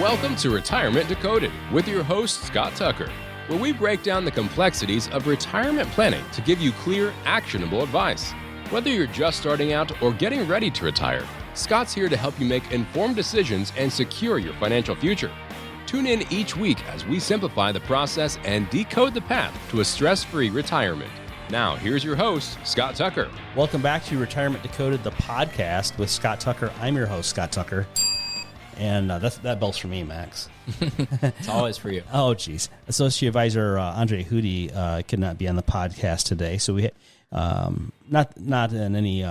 Welcome to Retirement Decoded with your host, Scott Tucker, where we break down the complexities of retirement planning to give you clear, actionable advice. Whether you're just starting out or getting ready to retire, Scott's here to help you make informed decisions and secure your financial future. Tune in each week as we simplify the process and decode the path to a stress-free retirement. Now, here's your host, Scott Tucker. Welcome back to Retirement Decoded, the podcast with Scott Tucker. I'm your host, Scott Tucker. And that bell's for me, Max. It's always for you. Oh, geez. Associate Advisor Andre Hootie could not be on the podcast today. So we not in any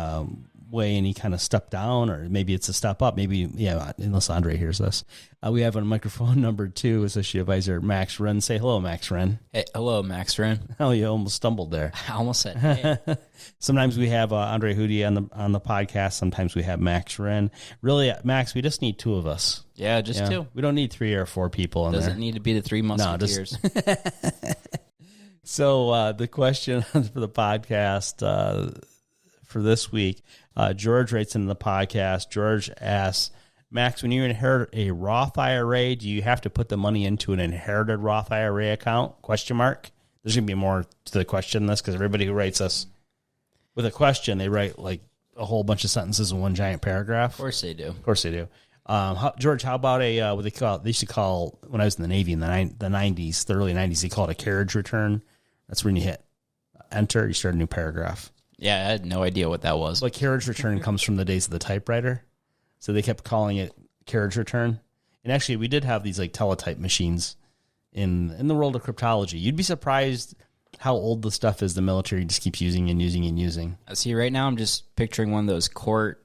way any kind of step down, or maybe it's a step up. Maybe, yeah, unless Andre hears this. We have on microphone number 2, Associate Advisor Max Wren. Say hello, Max Wren. Hey, hello, Max Wren. Oh, you almost stumbled there. I almost said, hey. Sometimes we have Andre Hootie on the podcast. Sometimes we have Max Wren. Really, Max, we just need 2 of us. Yeah, just 2. We don't need 3 or 4 people in there. Doesn't need to be the 3 musketeers. So the question for the podcast for this week, George writes into the podcast. George asks, Max, when you inherit a Roth IRA, do you have to put the money into an inherited Roth IRA account? Question mark. There's going to be more to the question than this, because everybody who writes us with a question, they write like a whole bunch of sentences in one giant paragraph. Of course they do. George, how about what they used to call, when I was in the Navy in the 90s, the early 90s, they called it a carriage return. That's when you hit enter, you start a new paragraph. Yeah, I had no idea what that was. Like carriage return comes from the days of the typewriter. So they kept calling it carriage return. And actually, we did have these like teletype machines in the world of cryptology. You'd be surprised how old the stuff is the military just keeps using and using and using. See, right now I'm just picturing one of those court,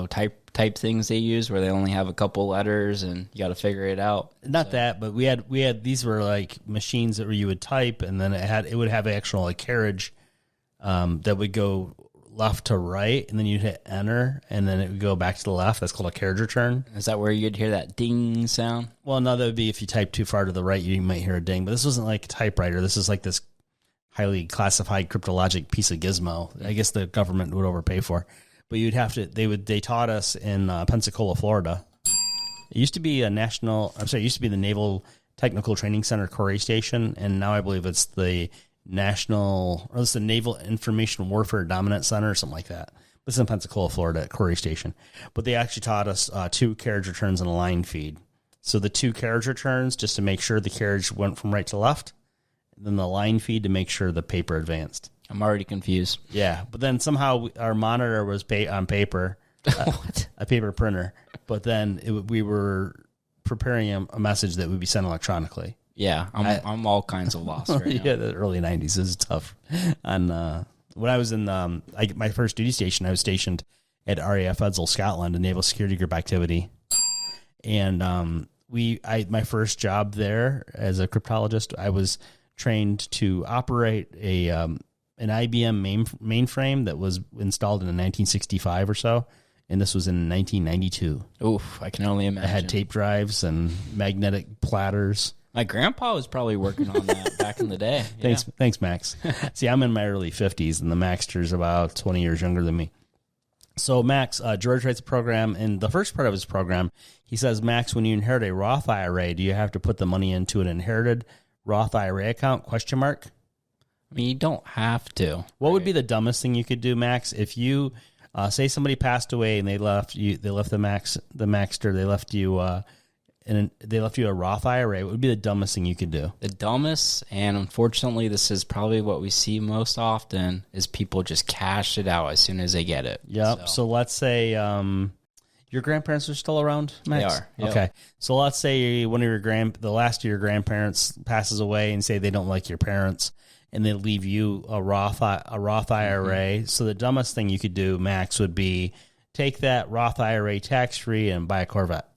type things they use where they only have a couple letters and you got to figure it out. Not that, but we had these were like machines that where you would type, and then it would have actual like carriage that would go left to right, and then you'd hit enter, and then it would go back to the left. That's called a carriage return. Is that where you'd hear that ding sound? Well, no, that would be if you type too far to the right, you might hear a ding. But this wasn't like a typewriter. This is like this highly classified cryptologic piece of gizmo. I guess the government would overpay for. But you'd have to. They taught us in Pensacola, Florida. It used to be it used to be the Naval Technical Training Center Corey Station, and now I believe it's the Naval Information Warfare Dominant Center or something like that. It's in Pensacola, Florida at Corey Station. But they actually taught us 2 carriage returns and a line feed. So the 2 carriage returns, just to make sure the carriage went from right to left, and then the line feed to make sure the paper advanced. I'm already confused. Yeah, but then somehow our monitor was on paper, What? a paper printer, but then we were preparing a message that would be sent electronically. Yeah, I'm all kinds of lost right now. Yeah, the early 90s is tough. And when I was in my first duty station, I was stationed at RAF Edsall, Scotland, a naval security group activity. And my first job there as a cryptologist, I was trained to operate an IBM mainframe that was installed in 1965 or so. And this was in 1992. Oof, I can only imagine. I had tape drives and magnetic platters. My grandpa was probably working on that back in the day. Yeah. Thanks, Max. See, I'm in my early 50s, and the Maxter's about 20 years younger than me. So, Max, George writes a program. In the first part of his program, he says, Max, when you inherit a Roth IRA, do you have to put the money into an inherited Roth IRA account? Question mark. I mean, you don't have to. What would be the dumbest thing you could do, Max, if you say somebody passed away and they left the Maxter, they left you a Roth IRA? What would be the dumbest thing you could do? The dumbest, and unfortunately this is probably what we see most often, is people just cash it out as soon as they get it. Yep. So let's say your grandparents are still around, Max? They are. Yep. Okay. So let's say one of the last of your grandparents passes away, and say they don't like your parents, and they leave you a Roth IRA. Mm-hmm. So the dumbest thing you could do, Max, would be take that Roth IRA tax-free and buy a Corvette.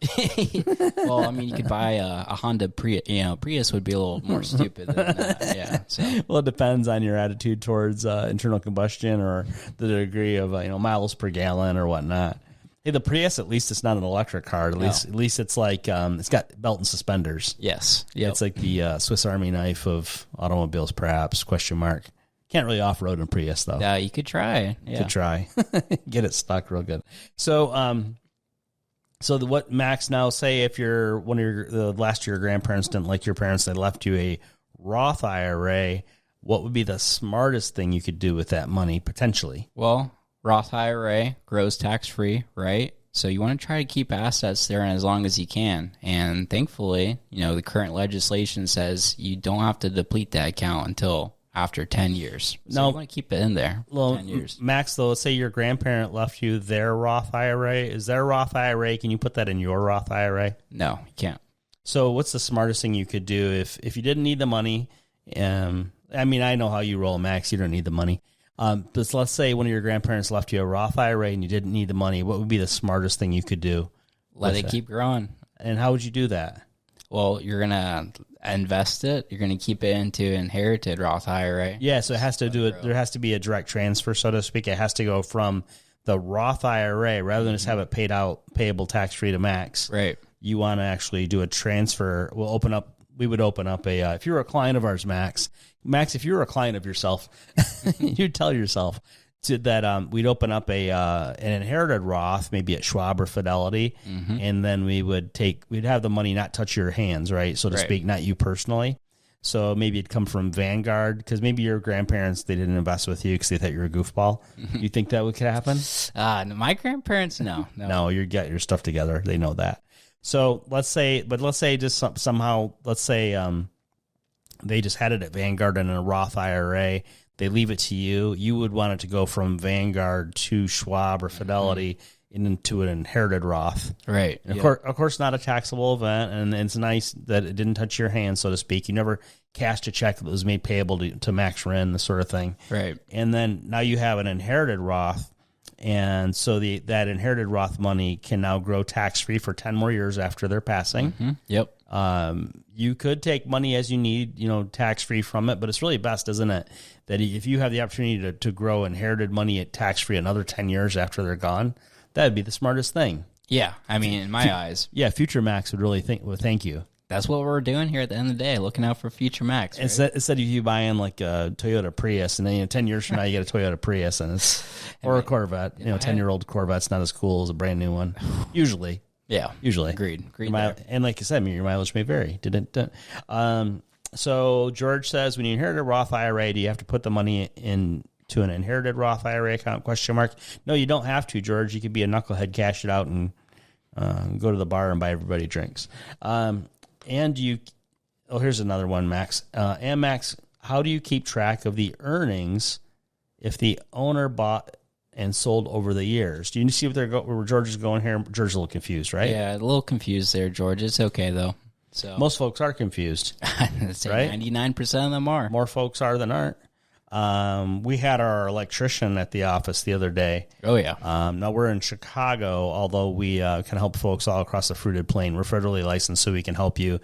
Well, I mean, you could buy a Honda Prius. Prius would be a little more stupid than that. Yeah. So. Well, it depends on your attitude towards internal combustion or the degree of miles per gallon or whatnot. Hey, the Prius, at least it's not an electric car. At least it's like it's got belt and suspenders. Yes. Yeah, it's like the Swiss Army knife of automobiles, perhaps? Question mark. Can't really off-road in Prius, though. Yeah, you could try. Yeah. Could try. Get it stuck real good. So So what Max now say if you're one of the last year your grandparents didn't like your parents, they left you a Roth IRA, what would be the smartest thing you could do with that money potentially? Well, Roth IRA grows tax-free, right? So you want to try to keep assets there as long as you can. And thankfully, the current legislation says you don't have to deplete that account until after 10 years. So you want to keep it in there for 10 years. Max, though, let's say your grandparent left you their Roth IRA. Is their Roth IRA, can you put that in your Roth IRA? No, you can't. So what's the smartest thing you could do if you didn't need the money? I mean, I know how you roll, Max. You don't need the money. But let's say one of your grandparents left you a Roth IRA and you didn't need the money. What would be the smartest thing you could do? Let it keep growing. And how would you do that? Well, you're going to invest it. You're going to keep it into inherited Roth IRA. Yeah, so it has to do it. There has to be a direct transfer, so to speak. It has to go from the Roth IRA rather than just have it paid out, payable tax-free to Max. Right. You want to actually do a transfer. We would open up a, if you're a client of ours, Max, if you're a client of yourself, you tell yourself that we'd open up an inherited Roth, maybe at Schwab or Fidelity, and then we'd have the money not touch your hands, right, so to speak, not you personally. So maybe it'd come from Vanguard, because maybe your grandparents, they didn't invest with you because they thought you were a goofball. You think that could happen? My grandparents, no. No, you got your stuff together. They know that. So let's say just somehow, they just had it at Vanguard and in a Roth IRA. They leave it to you. You would want it to go from Vanguard to Schwab or Fidelity into an inherited Roth. Right. Of course, not a taxable event, and it's nice that it didn't touch your hand, so to speak. You never cashed a check that was made payable to Max Wren, the sort of thing. Right. And then now you have an inherited Roth, and so that inherited Roth money can now grow tax-free for 10 more years after their passing. Mm-hmm. Yep. You could take money as you need, tax-free from it, but it's really best, isn't it, that if you have the opportunity to grow inherited money at tax-free another 10 years after they're gone, that'd be the smartest thing. Yeah, I mean, in my eyes. Yeah, future Max would really thank you. That's what we're doing here at the end of the day, looking out for future Max. Right? Instead of you buying like a Toyota Prius, and then 10 years from now you get a Toyota Prius, or a Corvette. 10-year-old Corvette's not as cool as a brand new one, usually. Yeah, usually. Agreed. And like I said, your mileage may vary. So George says, when you inherit a Roth IRA, do you have to put the money into an inherited Roth IRA account? ? No, you don't have to, George. You could be a knucklehead, cash it out, and go to the bar and buy everybody drinks. Here's another one, Max. Max, how do you keep track of the earnings if the owner bought and sold over the years? Do you see where George is going here? George's a little confused, right? Yeah, a little confused there, George. It's okay, though. So most folks are confused. I'd say right? 99% of them are. More folks are than aren't. We had our electrician at the office the other day. Oh, yeah. Now, we're in Chicago, although we can help folks all across the fruited plain. We're federally licensed, so we can help you.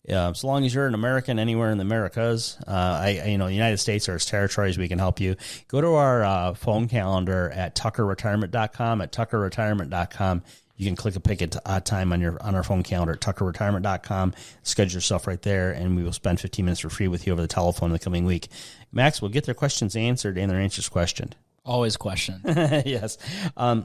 So long as you're an American anywhere in the Americas, the United States or its territories, we can help you. Go to our phone calendar at tuckerretirement.com. At tuckerretirement.com, you can click a pick a time on our phone calendar at tuckerretirement.com. Schedule yourself right there, and we will spend 15 minutes for free with you over the telephone in the coming week. Max, we'll get their questions answered and their answers questioned. Always question. Yes.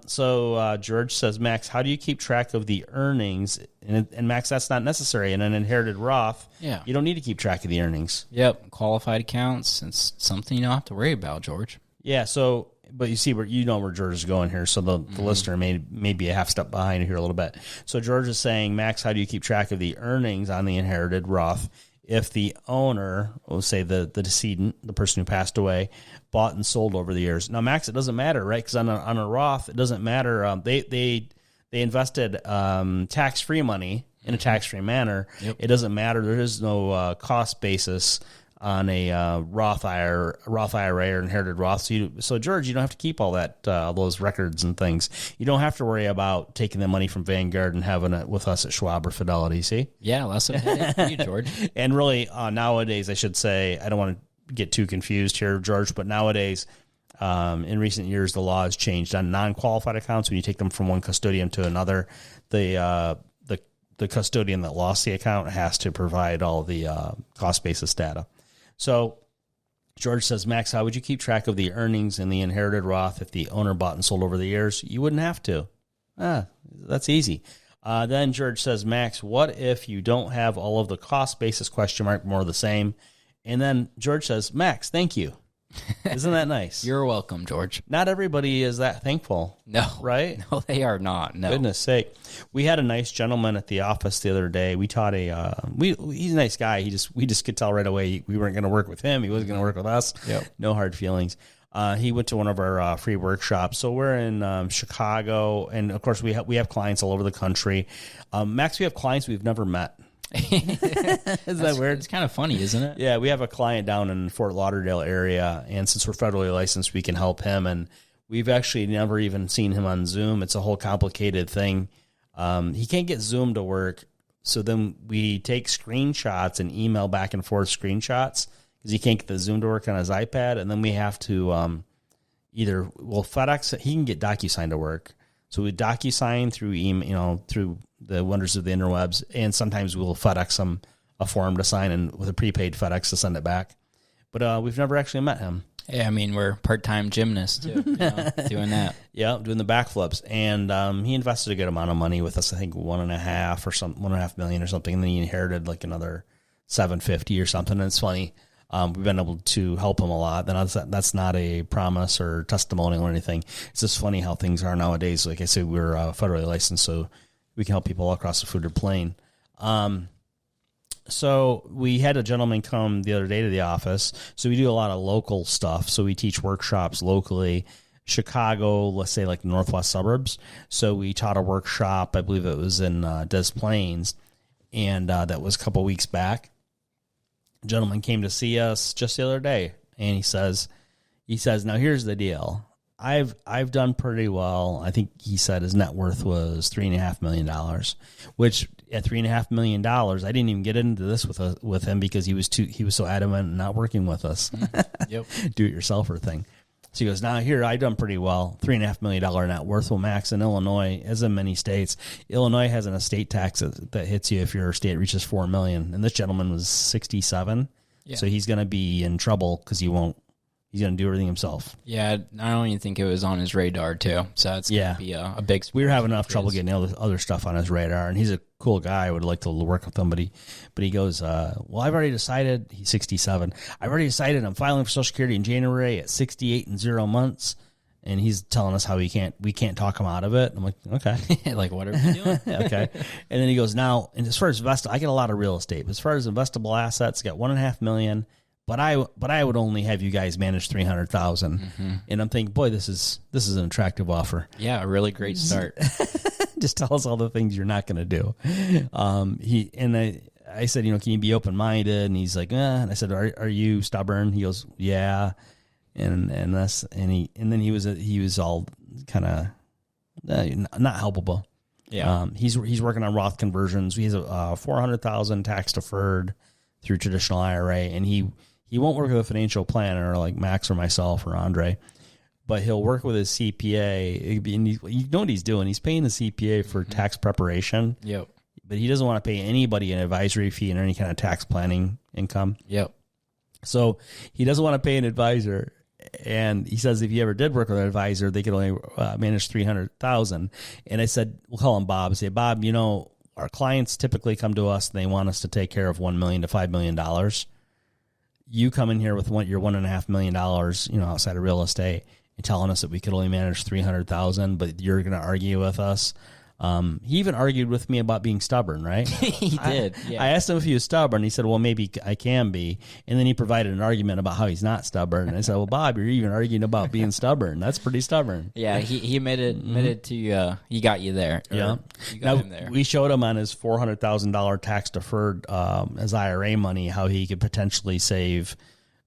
So George says, Max, how do you keep track of the earnings? And Max, that's not necessary. In an inherited Roth, you don't need to keep track of the earnings. Yep. Qualified accounts. It's something you don't have to worry about, George. Yeah. So, but you see where George is going here. So the listener may be a half step behind here a little bit. So George is saying, Max, how do you keep track of the earnings on the inherited Roth if the owner, we'll say the decedent, the person who passed away, bought and sold over the years? Now, Max, it doesn't matter, right? Because on a Roth, it doesn't matter. They invested tax-free money in a tax-free manner. Yep. It doesn't matter. There is no cost basis on a Roth IRA or inherited Roth. So George, you don't have to keep all those records and things. You don't have to worry about taking the money from Vanguard and having it with us at Schwab or Fidelity. See? Yeah, that's okay for you, George. And really, nowadays, I should say, I don't want to get too confused here, George, but nowadays, in recent years, the law has changed on non-qualified accounts. When you take them from one custodian to another, the custodian that lost the account has to provide all the cost basis data. So George says, Max, how would you keep track of the earnings in the inherited Roth if the owner bought and sold over the years? You wouldn't have to. That's easy. Then George says, Max, what if you don't have all of the cost basis ? More the same. And then George says, Max, thank you. Isn't that nice? You're welcome, George. Not everybody is that thankful. No. Right? No, they are not. No. Goodness sake. We had a nice gentleman at the office the other day. We taught he's a nice guy. We just could tell right away we weren't going to work with him. He wasn't going to work with us. Yep. No hard feelings. He went to one of our free workshops. So we're in Chicago, and of course we have clients all over the country. Max, we have clients we've never met. Isn't that weird? It's kind of funny, isn't it? Yeah, we have a client down in Fort Lauderdale area, and since we're federally licensed, we can help him. And we've actually never even seen him on Zoom. It's a whole complicated thing. He can't get Zoom to work, so then we take screenshots and email back and forth screenshots because he can't get the Zoom to work on his iPad, and then we have to FedEx. He can get DocuSign to work, so we DocuSign through email, through the wonders of the interwebs, and sometimes we'll FedEx him a form to sign and with a prepaid FedEx to send it back. But we've never actually met him. Yeah, I mean, we're part-time gymnasts, too, doing that. Yeah, doing the backflips. And he invested a good amount of money with us, I think $1.5 million or something, and then he inherited like another $750 or something. And it's funny. We've been able to help him a lot. That's not a promise or testimonial or anything. It's just funny how things are nowadays. Like I said, we're federally licensed, so we can help people all across the food or plain. So we had a gentleman come the other day to the office. So we do a lot of local stuff. So we teach workshops locally. Chicago, let's say like the northwest suburbs. So we taught a workshop, I believe it was in Des Plaines, and that was a couple weeks back. A gentleman came to see us just the other day, and he says, now here's the deal. I've done pretty well. I think he said his net worth was $3.5 million, which at $3.5 million, I didn't even get into this with him because he was so adamant not working with us. Yep. Do it yourselfer thing. So he goes, now here, I've done pretty well. $3.5 million net worth. Well, Max, in Illinois, as in many states, Illinois has an estate tax that hits you if your estate reaches $4 million. And this gentleman was 67. Yeah. So he's going to be in trouble because he's going to do everything himself. Yeah, I don't even think it was on his radar, too. So that's going to be a big... We were having enough trouble getting other stuff on his radar, and he's a cool guy. I would like to work with him, but he goes, well, I've already decided... He's 67. I've already decided I'm filing for Social Security in January at 68 and 0 months, and he's telling us how we can't talk him out of it. I'm like, okay. Like, what are we doing? Okay. And then he goes, now, and as far as I get a lot of real estate, but as far as investable assets, I got $1.5 million. But I would only have you guys manage $300,000, and I'm thinking, boy, this is an attractive offer. Yeah, a really great start. Just tell us all the things you're not going to do. I said, can you be open minded? And he's like, And I said, are you stubborn? He goes, yeah. And then he was all kind of not helpable. Yeah. He's working on Roth conversions. He has a $400,000 tax deferred through traditional IRA, and he won't work with a financial planner like Max or myself or Andre, but he'll work with his CPA. And you know what he's doing? He's paying the CPA for tax preparation. Yep. But he doesn't want to pay anybody an advisory fee and any kind of tax planning income. Yep. So he doesn't want to pay an advisor. And he says if he ever did work with an advisor, they could only manage $300,000. And I said, we'll call him Bob. I say, Bob, our clients typically come to us and they want us to take care of $1 million to $5 million. You come in here with your $1.5 million, outside of real estate, and telling us that we could only manage $300,000, but you're going to argue with us. He even argued with me about being stubborn, right? He did. Yeah. I asked him if he was stubborn. He said, well, maybe I can be. And then he provided an argument about how he's not stubborn. And I said, well, Bob, you're even arguing about being stubborn. That's pretty stubborn. Yeah, he admitted to he got you there. Yeah. You got him there. We showed him on his $400,000 tax deferred as IRA money how he could potentially save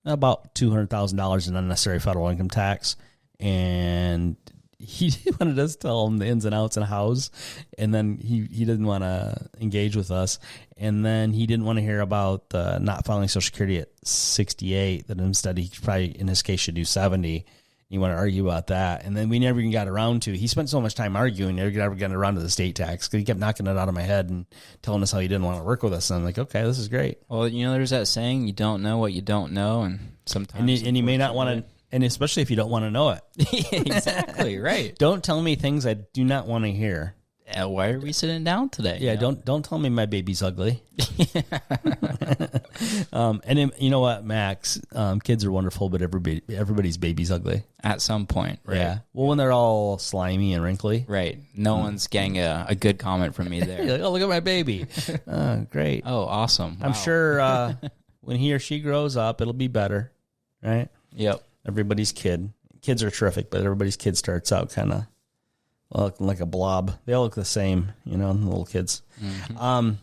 about $200,000 in unnecessary federal income tax. And he wanted us to tell him the ins and outs and hows, and then he didn't want to engage with us, and then he didn't want to hear about not filing Social Security at 68, that instead he probably, in his case, should do 70. You want to argue about that, and then we never even got around to, he spent so much time arguing, never got around to the state tax, because he kept knocking it out of my head and telling us how he didn't want to work with us, and I'm like, okay, this is great. Well, there's that saying, you don't know what you don't know, and sometimes... And you may not want to... And especially if you don't want to know it. Exactly, right. Don't tell me things I do not want to hear. Why are we sitting down today? Yeah, don't tell me my baby's ugly. And then, you know what, Max? Kids are wonderful, but everybody's baby's ugly. At some point, right? Yeah. Well, when they're all slimy and wrinkly. Right. No one's getting a good comment from me there. You're like, oh, look at my baby. Oh, great. Oh, awesome. I'm Wow. sure when he or she grows up, it'll be better, right? Yep. Everybody's kid. Kids are terrific, but everybody's kid starts out kind of looking like a blob. They all look the same, the little kids. Mm-hmm.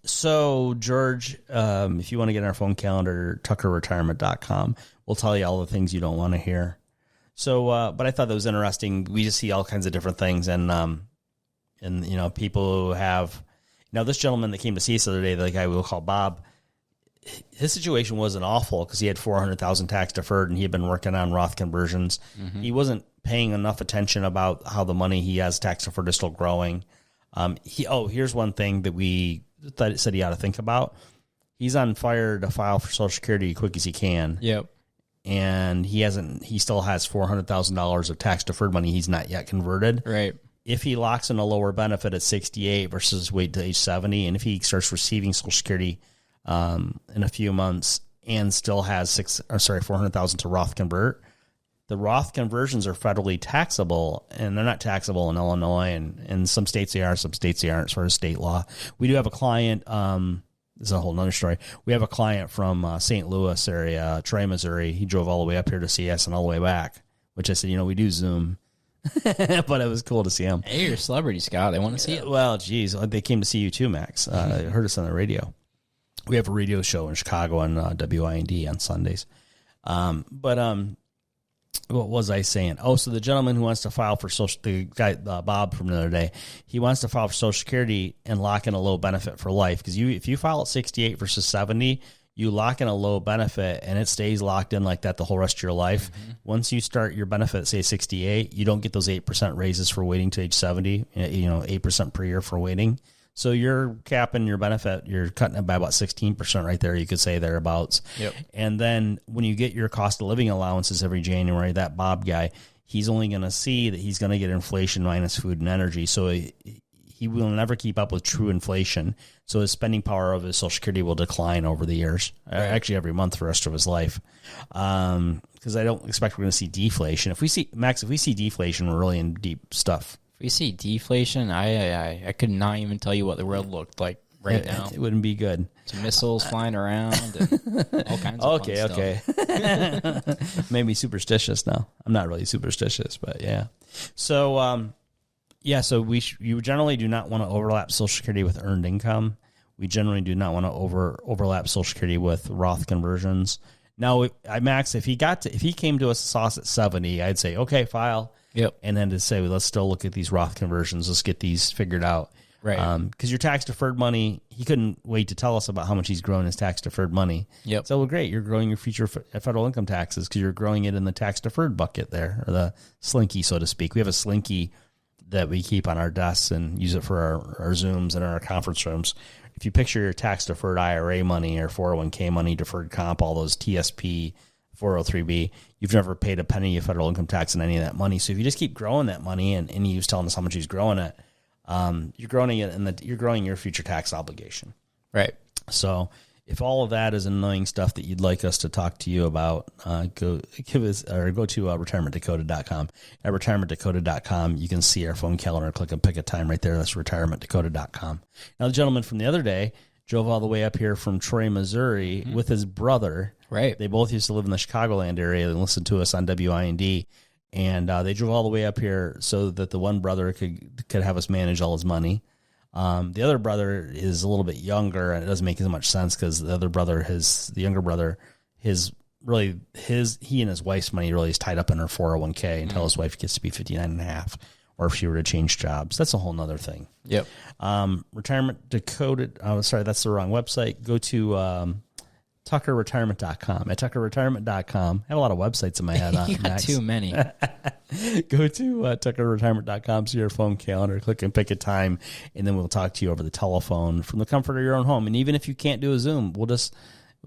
So, George, if you want to get in our phone calendar, tuckerretirement.com, we'll tell you all the things you don't want to hear. So, but I thought that was interesting. We just see all kinds of different things. And people who have, this gentleman that came to see us the other day, the guy we'll call Bob, his situation wasn't awful because he had 400,000 tax deferred and he had been working on Roth conversions. Mm-hmm. He wasn't paying enough attention about how the money he has tax deferred is still growing. Here's one thing that we said he ought to think about. He's on fire to file for Social Security as quick as he can. Yep. And he still has $400,000 of tax deferred money he's not yet converted. Right. If he locks in a lower benefit at 68 versus wait to age 70, and if he starts receiving Social Security in a few months and still has $400,000 to Roth convert, the Roth conversions are federally taxable, and they're not taxable in Illinois, and in some states they are, some states they aren't, as far as state law. We do have a client, this is a whole nother story. We have a client from St. Louis area, Troy, Missouri. He drove all the way up here to see us and all the way back, which I said, we do Zoom. But it was cool to see him. Hey, you're a celebrity, Scott. They want to see it. Well, geez, they came to see you too, Max. Heard us on the radio. We have a radio show in Chicago on WIND on Sundays. What was I saying? Oh, so the gentleman who wants to file for the guy, Bob from the other day, he wants to file for Social Security and lock in a low benefit for life. Because if you file at 68 versus 70, you lock in a low benefit and it stays locked in like that the whole rest of your life. Mm-hmm. Once you start your benefit, say 68, you don't get those 8% raises for waiting to age 70, 8% per year for waiting. So you're capping your benefit, you're cutting it by about 16% right there, you could say thereabouts. Yep. And then when you get your cost of living allowances every January, that Bob guy, he's only going to see that he's going to get inflation minus food and energy. So he will never keep up with true inflation. So his spending power of his Social Security will decline over the years, actually every month for the rest of his life. Because I don't expect we're going to see deflation. If we see deflation, we're really in deep stuff. We see deflation. I could not even tell you what the world looked like now. It wouldn't be good. Some missiles flying around and all kinds of fun stuff. Okay. Made me superstitious now. I'm not really superstitious, but yeah. So, so you generally do not want to overlap Social Security with earned income. We generally do not want to overlap Social Security with Roth conversions. Now, Max, if he came to us and saw us at 70, I'd say, okay, file. Yep. And then to say, well, let's still look at these Roth conversions. Let's get these figured out. Right. Because your tax deferred money, he couldn't wait to tell us about how much he's growing his tax deferred money. Yep. So, well, great. You're growing your future federal income taxes because you're growing it in the tax deferred bucket there, or the slinky, so to speak. We have a slinky that we keep on our desks and use it for our Zooms and our conference rooms. If you picture your tax deferred IRA money or 401k money, deferred comp, all those TSP, 403B, you've never paid a penny of federal income tax on any of that money. So if you just keep growing that money, and he was telling us how much he's growing it, you're growing it, and you're growing your future tax obligation. Right. So if all of that is annoying stuff that you'd like us to talk to you about, go to retirementdecoded.com. At retirementdecoded.com, you can see our phone calendar. Click and pick a time right there. That's retirementdecoded.com. Now, the gentleman from the other day drove all the way up here from Troy, Missouri with his brother. Right. They both used to live in the Chicagoland area and listen to us on WIND. And they drove all the way up here so that the one brother could have us manage all his money. The other brother is a little bit younger, and it doesn't make as much sense because the younger brother, he and his wife's money really is tied up in her 401k until his wife gets to be 59 and a half, or if she were to change jobs. That's a whole nother thing. Yep. Retirement Decoded. Sorry, that's the wrong website. Go to tuckerretirement.com. At tuckerretirement.com. I have a lot of websites in my head. You got too many. Go to tuckerretirement.com, see your phone calendar, click and pick a time, and then we'll talk to you over the telephone from the comfort of your own home. And even if you can't do a Zoom,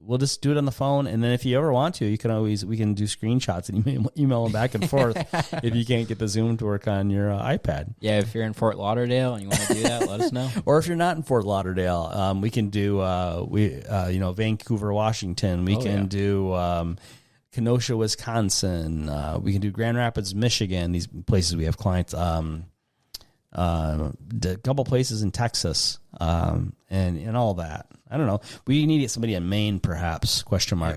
we'll just do it on the phone. And then if you ever want to, we can do screenshots and email them back and forth if you can't get the Zoom to work on your iPad. Yeah, if you're in Fort Lauderdale and you want to do that, let us know. Or if you're not in Fort Lauderdale, we can do Vancouver, Washington. We can do Kenosha, Wisconsin. We can do Grand Rapids, Michigan. These places we have clients. A couple places in Texas, and all that. I don't know. We need to get somebody in Maine, perhaps? ?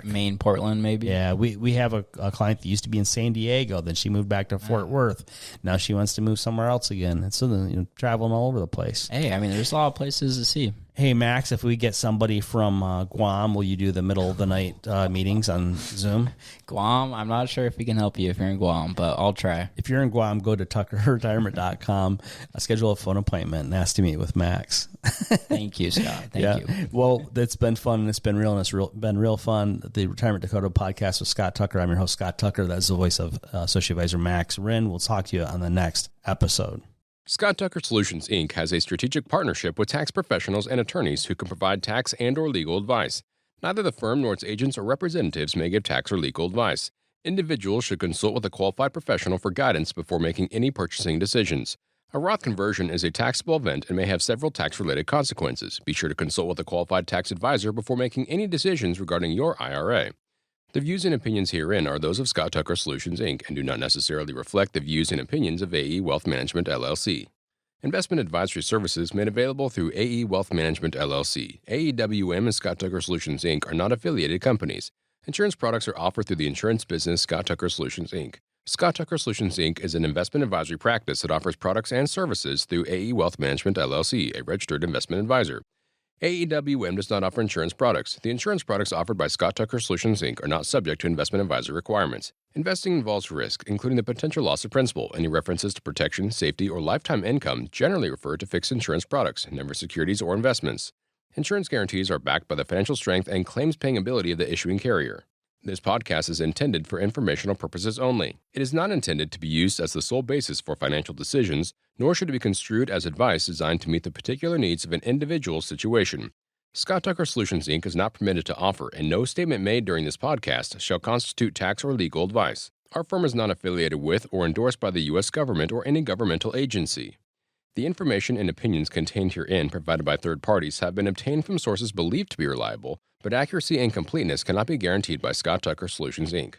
Maine, Portland, maybe. Yeah, we have a client that used to be in San Diego. Then she moved back to Fort Worth. Now she wants to move somewhere else again. And so traveling all over the place. Hey, I mean, there's a lot of places to see. Hey, Max, if we get somebody from Guam, will you do the middle of the night meetings on Zoom? Guam, I'm not sure if we can help you if you're in Guam, but I'll try. If you're in Guam, go to tuckerretirement.com, schedule a phone appointment, and ask to meet with Max. Thank you, Scott. Thank you. Well, it's been fun, and it's been real, and it's been real fun. The Retirement Decoded podcast with Scott Tucker. I'm your host, Scott Tucker. That's the voice of Associate Advisor Max Wren. We'll talk to you on the next episode. Scott Tucker Solutions, Inc. has a strategic partnership with tax professionals and attorneys who can provide tax and or legal advice. Neither the firm nor its agents or representatives may give tax or legal advice. Individuals should consult with a qualified professional for guidance before making any purchasing decisions. A Roth conversion is a taxable event and may have several tax-related consequences. Be sure to consult with a qualified tax advisor before making any decisions regarding your IRA. The views and opinions herein are those of Scott Tucker Solutions, Inc. and do not necessarily reflect the views and opinions of AE Wealth Management, LLC. Investment advisory services made available through AE Wealth Management, LLC. AEWM and Scott Tucker Solutions, Inc. are not affiliated companies. Insurance products are offered through the insurance business Scott Tucker Solutions, Inc. Scott Tucker Solutions, Inc. is an investment advisory practice that offers products and services through AE Wealth Management, LLC, a registered investment advisor. AEWM does not offer insurance products. The insurance products offered by Scott Tucker Solutions, Inc. are not subject to investment advisor requirements. Investing involves risk, including the potential loss of principal. Any references to protection, safety, or lifetime income generally refer to fixed insurance products, never securities or investments. Insurance guarantees are backed by the financial strength and claims-paying ability of the issuing carrier. This podcast is intended for informational purposes only. It is not intended to be used as the sole basis for financial decisions, nor should it be construed as advice designed to meet the particular needs of an individual's situation. Scott Tucker Solutions, Inc. is not permitted to offer, and no statement made during this podcast shall constitute tax or legal advice. Our firm is not affiliated with or endorsed by the U.S. government or any governmental agency. The information and opinions contained herein provided by third parties have been obtained from sources believed to be reliable, but accuracy and completeness cannot be guaranteed by Scott Tucker Solutions, Inc.